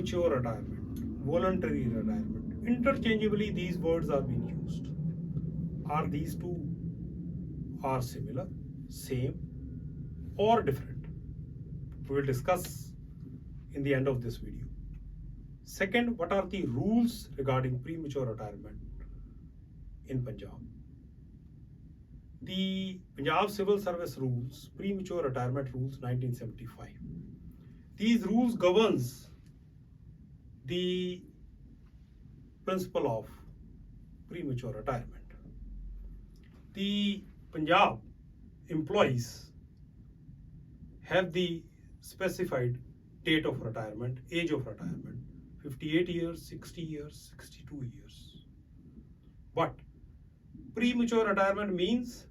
Premature retirement, voluntary retirement. Interchangeably, these words are being used. Are these two are similar, same, or different? We will discuss in the end of this video. Second, what are the rules regarding premature retirement in Punjab? The Punjab Civil Service Rules, Premature Retirement Rules 1975. These rules governs the principle of premature retirement. The Punjab employees have the specified date of retirement, age of retirement, 58 years, 60 years, 62 years. But premature retirement means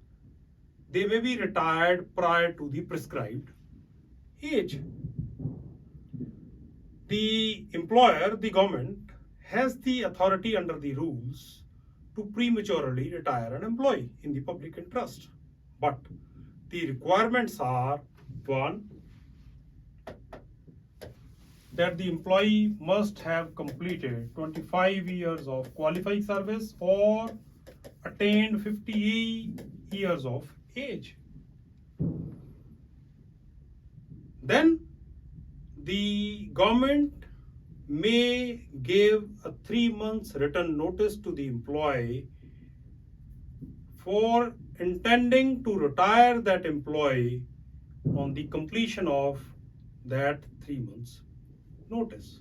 they may be retired prior to the prescribed age. The employer, the government, has the authority under the rules to prematurely retire an employee in the public interest. But the requirements are: one, that the employee must have completed 25 years of qualifying service or attained 50 years of age. Then the government may give a 3 months written notice to the employee for intending to retire that employee on the completion of that 3 months notice.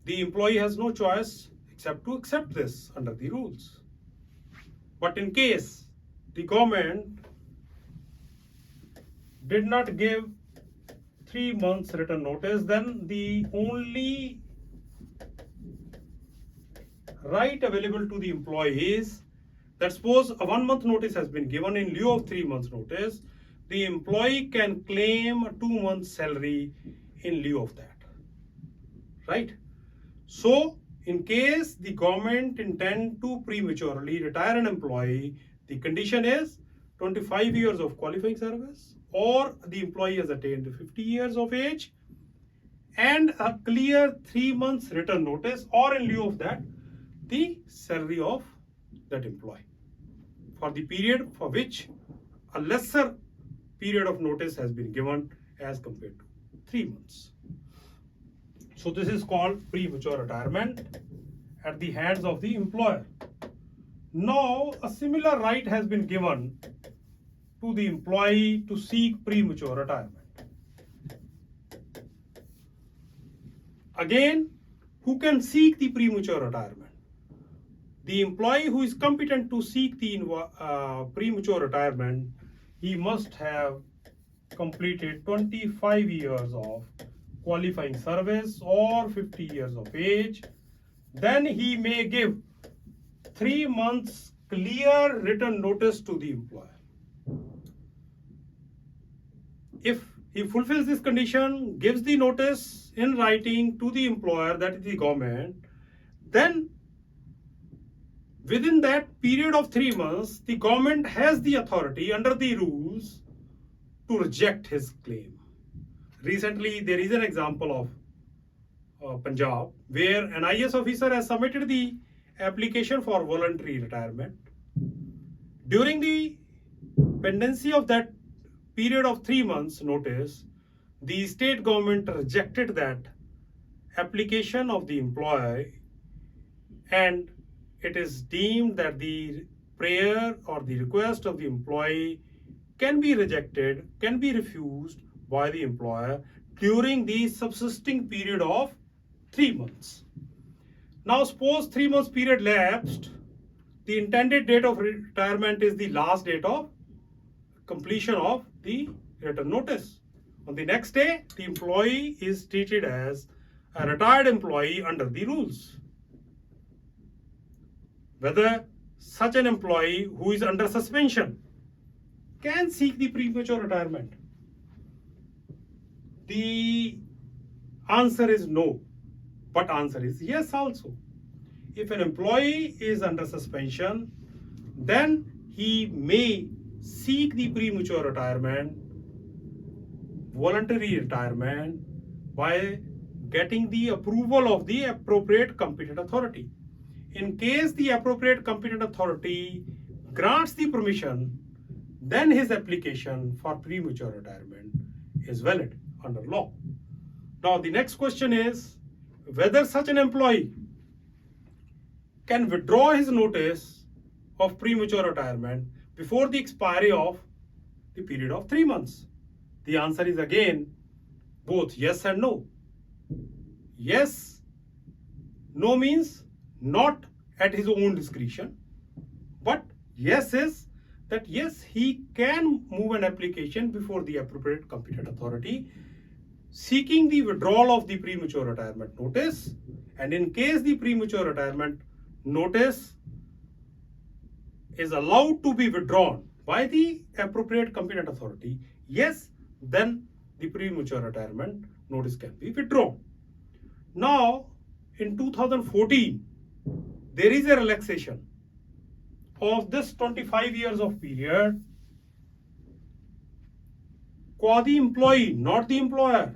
The employee has no choice except to accept this under the rules. But in case the government did not give 3 months written notice, then the only right available to the employee is that suppose a 1 month notice has been given in lieu of 3 months notice, the employee can claim 2 months salary in lieu of that, right? So in case the government intend to prematurely retire an employee, the condition is 25 years of qualifying service, or the employee has attained 50 years of age, and a clear 3 months written notice, or in lieu of that, the salary of that employee for the period for which a lesser period of notice has been given as compared to 3 months. So this is called premature retirement at the hands of the employer. Now a similar right has been given to the employee to seek premature retirement. Again, who can seek the premature retirement? The employee who is competent to seek the premature retirement, he must have completed 25 years of qualifying service or 50 years of age. Then he may give 3 months clear written notice to the employer. If he fulfills this condition, gives the notice in writing to the employer, that is the government, then within that period of 3 months, the government has the authority under the rules to reject his claim. Recently, there is an example of Punjab where an IS officer has submitted the application for voluntary retirement. During the pendency of that period of 3 months notice, the state government rejected that application of the employee, and it is deemed that the prayer or the request of the employee can be rejected, can be refused by the employer during the subsisting period of 3 months. Now suppose 3 months period lapsed, the intended date of retirement is the last date of completion of the written notice. On the next day, the employee is treated as a retired employee under the rules. Whether such an employee who is under suspension can seek the premature retirement? The answer is no, but answer is yes also. If an employee is under suspension, then he may seek the premature retirement voluntary retirement by getting the approval of the appropriate competent authority. In case the appropriate competent authority grants the permission, then his application for premature retirement is valid under law. Now the next question is whether such an employee can withdraw his notice of premature retirement before the expiry of the period of 3 months. The answer is again both yes and no. Yes, no means not at his own discretion, but yes is that yes, he can move an application before the appropriate competent authority seeking the withdrawal of the premature retirement notice, and in case the premature retirement notice is allowed to be withdrawn by the appropriate competent authority, yes, then the premature retirement notice can be withdrawn. Now, in 2014, there is a relaxation of this 25 years of period for the employee, not the employer.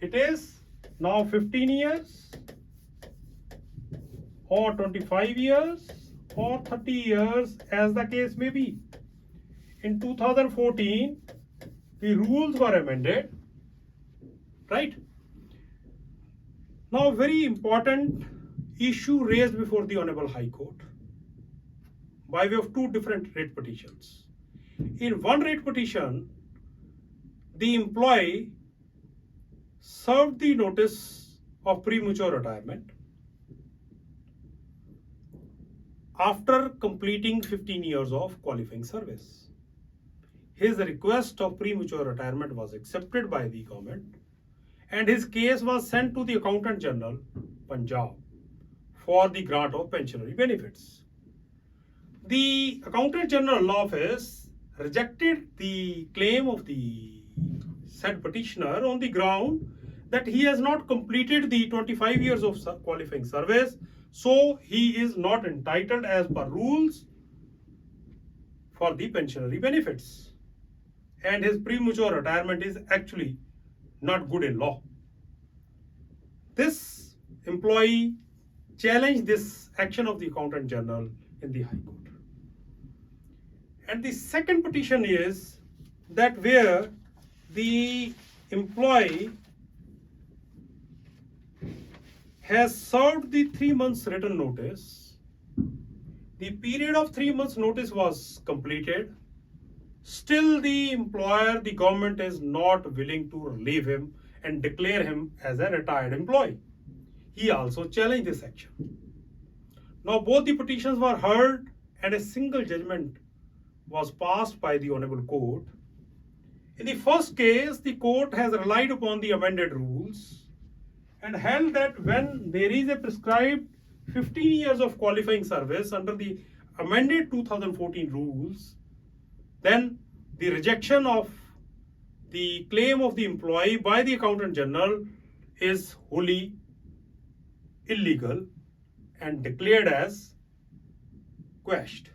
It is now 15 years or 25 years or 30 years as the case may be. In 2014, the rules were amended, right? Now, very important issue raised before the Honorable High Court by way of two different writ petitions. In one writ petition, the employee served the notice of premature retirement after completing 15 years of qualifying service. His request of premature retirement was accepted by the government and his case was sent to the Accountant General, Punjab, for the grant of pensionary benefits. The Accountant General Office rejected the claim of the said petitioner on the ground that he has not completed the 25 years of qualifying service, so he is not entitled as per rules for the pensionary benefits. And his premature retirement is actually not good in law. This employee challenged this action of the Accountant General in the High Court. And the second petition is that where the employee has served the 3 months written notice, the period of 3 months notice was completed, still the employer, the government is not willing to relieve him and declare him as a retired employee. He also challenged this action. Now both the petitions were heard and a single judgment was passed by the Honorable Court. In the first case, the court has relied upon the amended rules and held that when there is a prescribed 15 years of qualifying service under the amended 2014 rules, then the rejection of the claim of the employee by the Accountant General is wholly illegal and declared as quashed,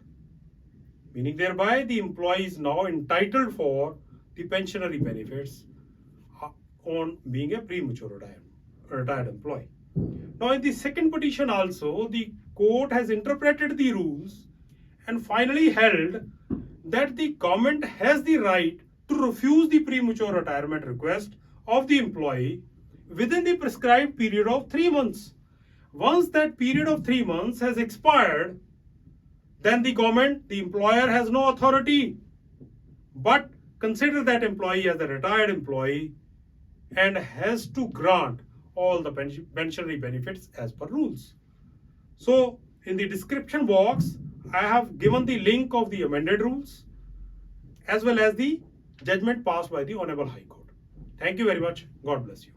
meaning thereby the employee is now entitled for the pensionary benefits on being a premature retired employee. Now in the second petition also, the court has interpreted the rules and finally held that the government has the right to refuse the premature retirement request of the employee within the prescribed period of 3 months. Once that period of 3 months has expired, then the government, the employer, has no authority but consider that employee as a retired employee and has to grant all the pensionary benefits as per rules. So in the description box, I have given the link of the amended rules as well as the judgment passed by the Honorable High Court. Thank you very much. God bless you.